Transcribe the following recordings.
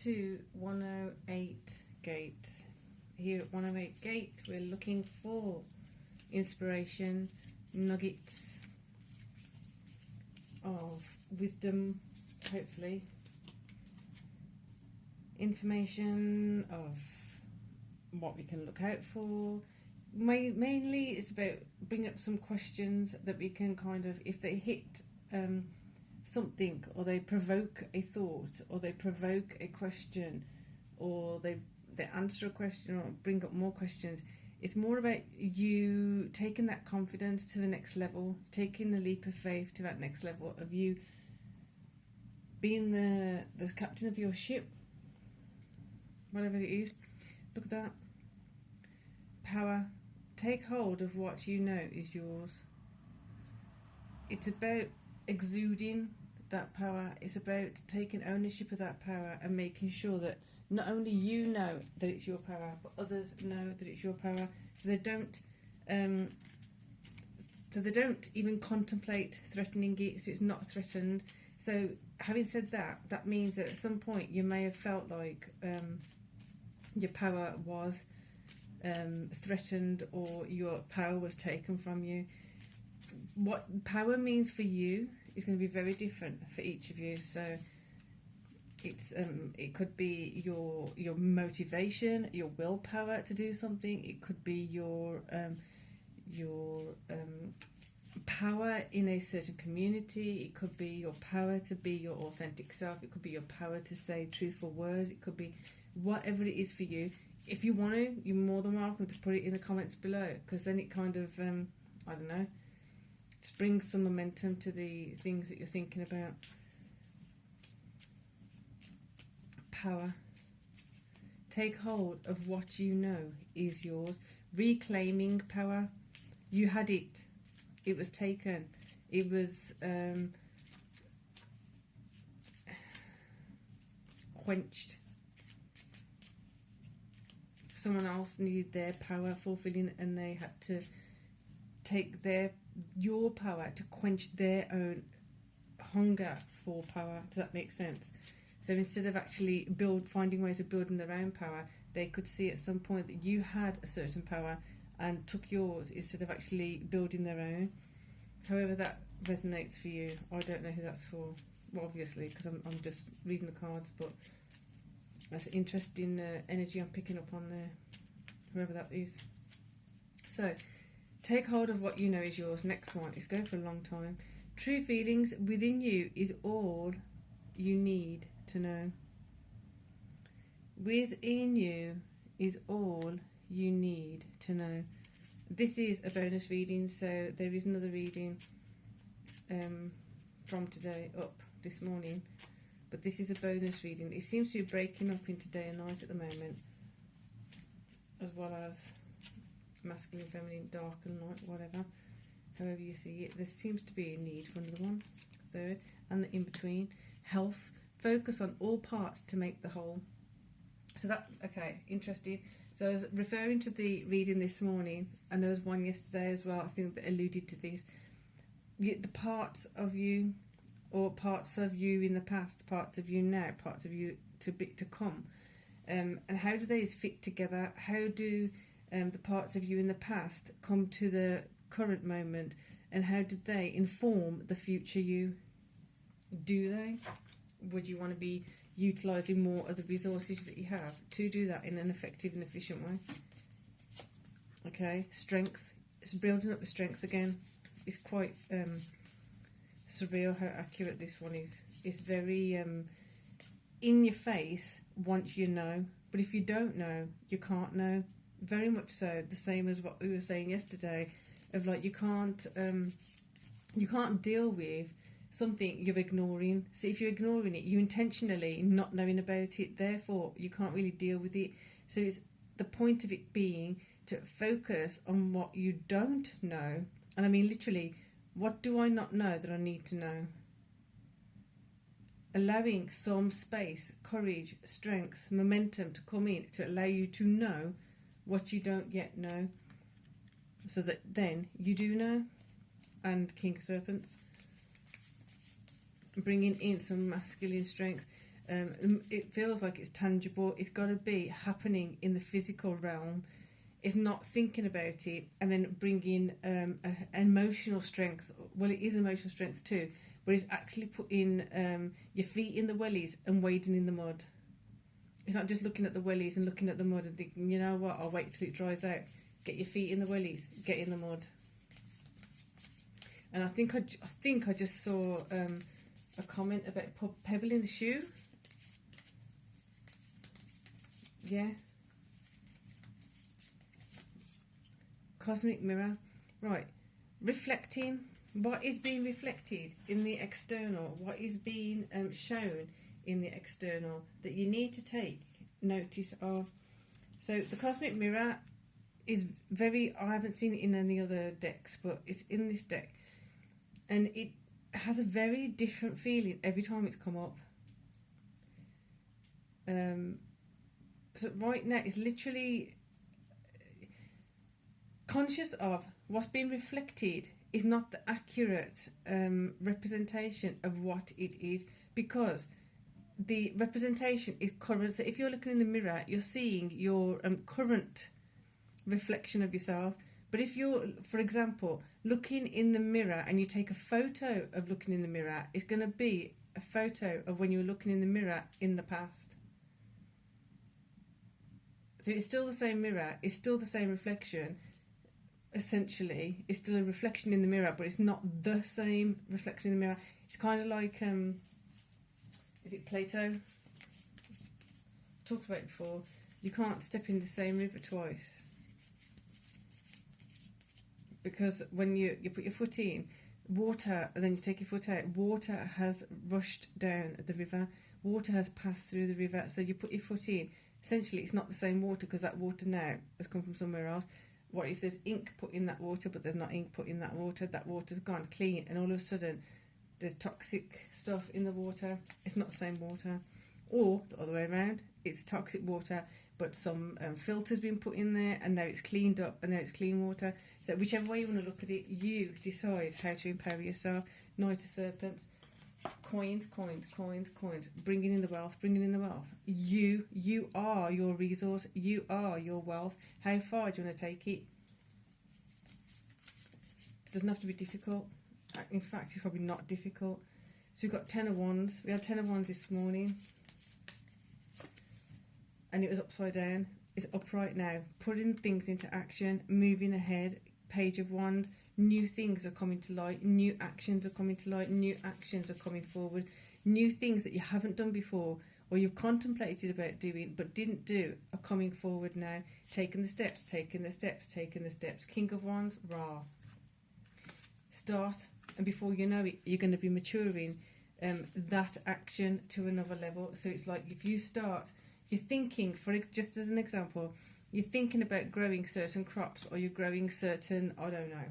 to 108 Gate. Here at 108 Gate, we're looking for inspiration, nuggets of wisdom, hopefully, information of what we can look out for. Mainly it's about bringing up some questions that we can kind of, if they hit something, or they provoke a thought, or they provoke a question, or they answer a question, or bring up more questions. It's more about you taking that confidence to the next level, taking the leap of faith to that next level of you being the captain of your ship, whatever it is. Look at that. Power. Take hold of what you know is yours. It's about exuding that power. It's about taking ownership of that power and making sure that not only you know that it's your power, but others know that it's your power, so they don't even contemplate threatening it, so it's not threatened. So having said that, that means that at some point you may have felt like your power was threatened, or your power was taken from you. What power means for you is going to be very different for each of you. So it's it could be your motivation, your willpower to do something. It could be your power in a certain community. It could be your power to be your authentic self. It could be your power to say truthful words. It could be whatever it is for you. If you want to, you're more than welcome to put it in the comments below, because then it kind of I don't know, just brings some momentum to the things that you're thinking about. Power. Take hold of what you know is yours. Reclaiming power. You had it. It was taken. It was quenched. Someone else needed their power fulfilling, and they had to take your power to quench their own hunger for power. Does that make sense? So instead of actually finding ways of building their own power, they could see at some point that you had a certain power and took yours instead of actually building their own. However that resonates for you, I don't know who that's for. Well, obviously, because I'm just reading the cards, but that's interesting energy I'm picking up on there, whoever that is. So, take hold of what you know is yours. Next one is go for a long time. True feelings within you is all you need to know. Within you is all you need to know. This is a bonus reading, so there is another reading from today up this morning, but this is a bonus reading. It seems to be breaking up into day and night at the moment, as well as masculine, feminine, dark and light, whatever, however you see it. There seems to be a need for another one, third, and the in-between. Health. Focus on all parts to make the whole. So that, okay, interesting. So I was referring to the reading this morning, and there was one yesterday as well, I think, that alluded to this. The parts of you, or parts of you in the past, parts of you now, parts of you to come, and how do they fit together? How do the parts of you in the past come to the current moment, and how did they inform the future you? Do they? Would you want to be utilising more of the resources that you have to do that in an effective and efficient way? Okay, strength. It's building up the strength again. It's quite surreal how accurate this one is. It's very in your face once you know, but if you don't know, you can't know. Very much so, the same as what we were saying yesterday, of like you can't deal with something you're ignoring. So if you're ignoring it, you intentionally not knowing about it, therefore you can't really deal with it. So it's the point of it being to focus on what you don't know. And I mean literally, what do I not know that I need to know? Allowing some space, courage, strength, momentum to come in to allow you to know what you don't yet know, so that then you do know. And King of Serpents, bringing in some masculine strength. It feels like it's tangible. It's got to be happening in the physical realm. It's not thinking about it and then bringing emotional strength. Well, it is emotional strength too, but it's actually putting your feet in the wellies and wading in the mud. It's not just looking at the wellies and looking at the mud and thinking, you know what, I'll wait till it dries out. Get your feet in the wellies, get in the mud. And I think I just saw a comment about pebble in the shoe. Yeah. Cosmic mirror. Right. Reflecting. What is being reflected in the external? What is being shown in the external that you need to take notice of? So the cosmic mirror is very, I haven't seen it in any other decks, but it's in this deck. And it has a very different feeling every time it's come up. So right now it's literally conscious of what's being reflected is not the accurate representation of what it is, because the representation is current. So if you're looking in the mirror, you're seeing your current reflection of yourself. But if you're, for example, looking in the mirror and you take a photo of looking in the mirror, it's going to be a photo of when you were looking in the mirror in the past. So it's still the same mirror, it's still the same reflection. Essentially, it's still a reflection in the mirror, but it's not the same reflection in the mirror. It's kind of like, is it Plato? Talked about it before. You can't step in the same river twice. Because when you put your foot in, water, and then you take your foot out, water has rushed down the river. Water has passed through the river. So you put your foot in. Essentially, it's not the same water, because that water now has come from somewhere else. What if there's ink put in that water, but there's not ink put in that water? That water's gone clean, and all of a sudden there's toxic stuff in the water. It's not the same water. Or the other way around, it's toxic water, but some filter's been put in there, and now it's cleaned up, and now it's clean water. So whichever way you want to look at it, you decide how to empower yourself. Knight of Serpents, coins, coins, coins, coins. Bringing in the wealth, bringing in the wealth. You are your resource. You are your wealth. How far do you want to take it? It doesn't have to be difficult. In fact, it's probably not difficult. So we've got 10 of Wands. We had 10 of Wands this morning, and it was upside down. It's upright now, putting things into action, moving ahead. Page of Wands, new things are coming to light, new actions are coming to light, new actions are coming forward, new things that you haven't done before or you've contemplated about doing but didn't do are coming forward now. Taking the steps, taking the steps, taking the steps. King of Wands, Ra. Start, and before you know it, you're going to be maturing that action to another level. So it's like if you start, you're thinking, for just as an example, you're thinking about growing certain crops, or you're growing certain, I don't know,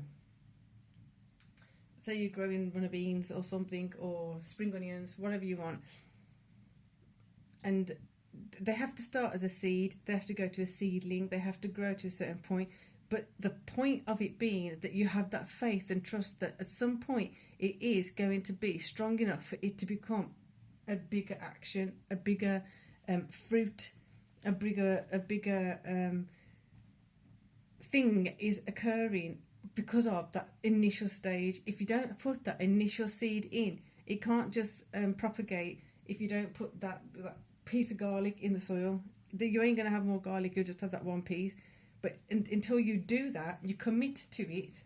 say you're growing runner beans or something, or spring onions, whatever you want. And they have to start as a seed, they have to go to a seedling, they have to grow to a certain point. But the point of it being that you have that faith and trust that at some point it is going to be strong enough for it to become a bigger action, a bigger fruit, a bigger thing is occurring because of that initial stage. If you don't put that initial seed in, it can't just propagate. If you don't put that piece of garlic in the soil, you ain't going to have more garlic, you'll just have that one piece. But until you do that, you commit to it,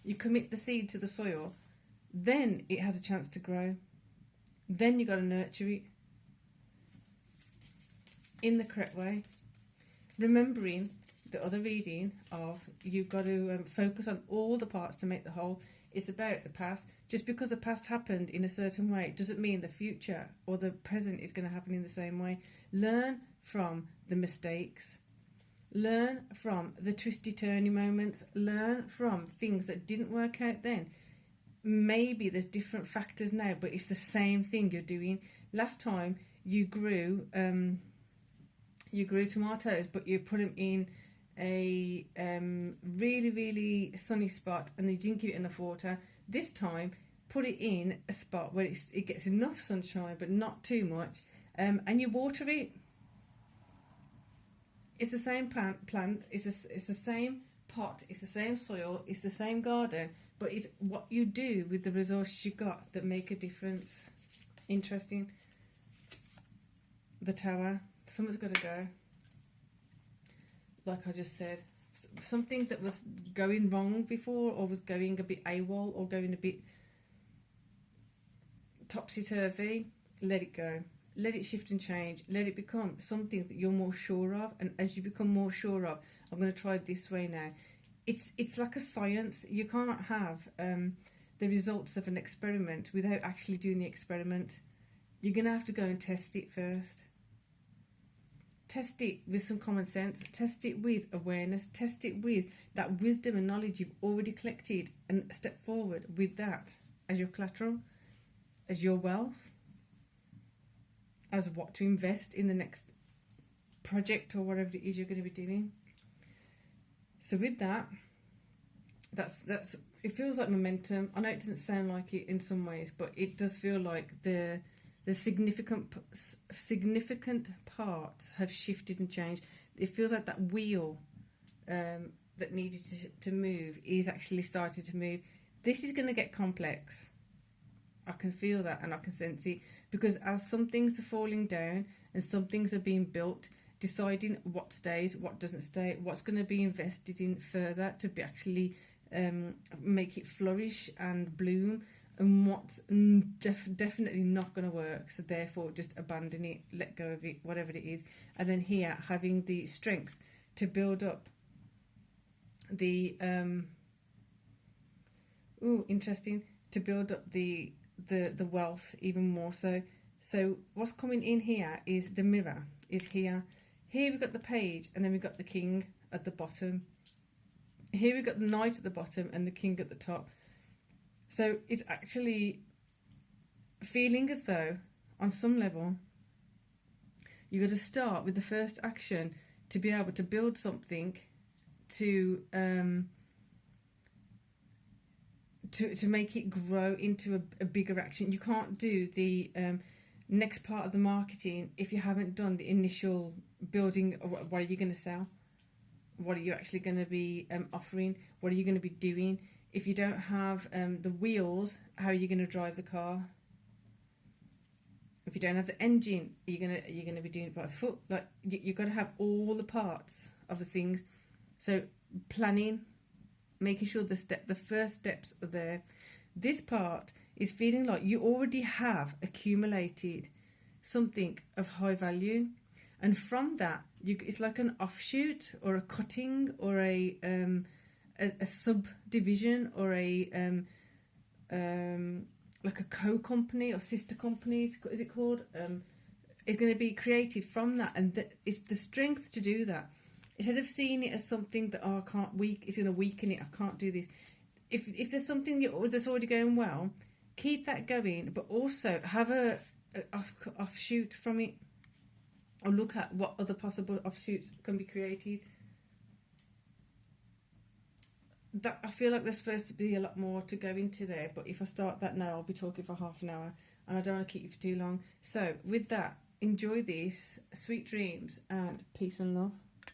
you commit the seed to the soil, then it has a chance to grow. Then you got to nurture it in the correct way, remembering the other reading of you've got to focus on all the parts to make the whole. It's about the past. Just because the past happened in a certain way doesn't mean the future or the present is going to happen in the same way. Learn from the mistakes, learn from the twisty turny moments, learn from things that didn't work out then. Maybe there's different factors now, but it's the same thing you're doing. Last time you grew tomatoes, but you put them in a really, really sunny spot and you didn't give it enough water. This time, put it in a spot where it gets enough sunshine, but not too much, and you water it. It's the same plant. It's the same pot. It's the same soil. It's the same garden. But it's what you do with the resources you got that make a difference. Interesting. The Tower. Someone's got to go. Like I just said, something that was going wrong before, or was going a bit AWOL, or going a bit topsy-turvy, let it go. Let it shift and change. Let it become something that you're more sure of. And as you become more sure of, I'm going to try it this way now. It's like a science. You can't have the results of an experiment without actually doing the experiment. You're going to have to go and test it first. Test it with some common sense. Test it with awareness. Test it with that wisdom and knowledge you've already collected, and step forward with that as your collateral, as your wealth, as what to invest in the next project or whatever it is you're going to be doing. So with that, that's it feels like momentum. I know it doesn't sound like it in some ways, but it does feel like the significant parts have shifted and changed. It feels like that wheel that needed to move is actually starting to move. This is going to get complex. I can feel that and I can sense it, because as some things are falling down and some things are being built, deciding what stays, what doesn't stay, what's going to be invested in further to be actually make it flourish and bloom, and what's definitely not going to work, so therefore just abandon it, let go of it, whatever it is. And then here, having the strength to build up the interesting, to build up the wealth even more. So what's coming in here is the mirror is here. Here we've got the page, and then we've got the king at the bottom. Here we've got the knight at the bottom and the king at the top. So it's actually feeling as though, on some level, you've got to start with the first action to be able to build something to make it grow into a bigger action. You can't do the next part of the marketing if you haven't done the initial building of what are you going to sell, what are you actually going to be offering, what are you going to be doing. If you don't have the wheels, how are you going to drive the car? If you don't have the engine, you're gonna be doing it by foot. Like you've got to have all the parts of the things. So planning, making sure the first steps are there. This part is feeling like you already have accumulated something of high value, and from that, it's like an offshoot or a cutting or a subdivision or like a co-company or sister company, is it called? Is going to be created from that, and it's the strength to do that. Instead of seeing it as something that I can't it's going to weaken it, I can't do this. If there's something that's already going well, keep that going, but also have a offshoot from it, or look at what other possible offshoots can be created. That I feel like there's supposed to be a lot more to go into there, but if I start that now, I'll be talking for half an hour, and I don't want to keep you for too long. So with that, enjoy this, sweet dreams, and peace and love.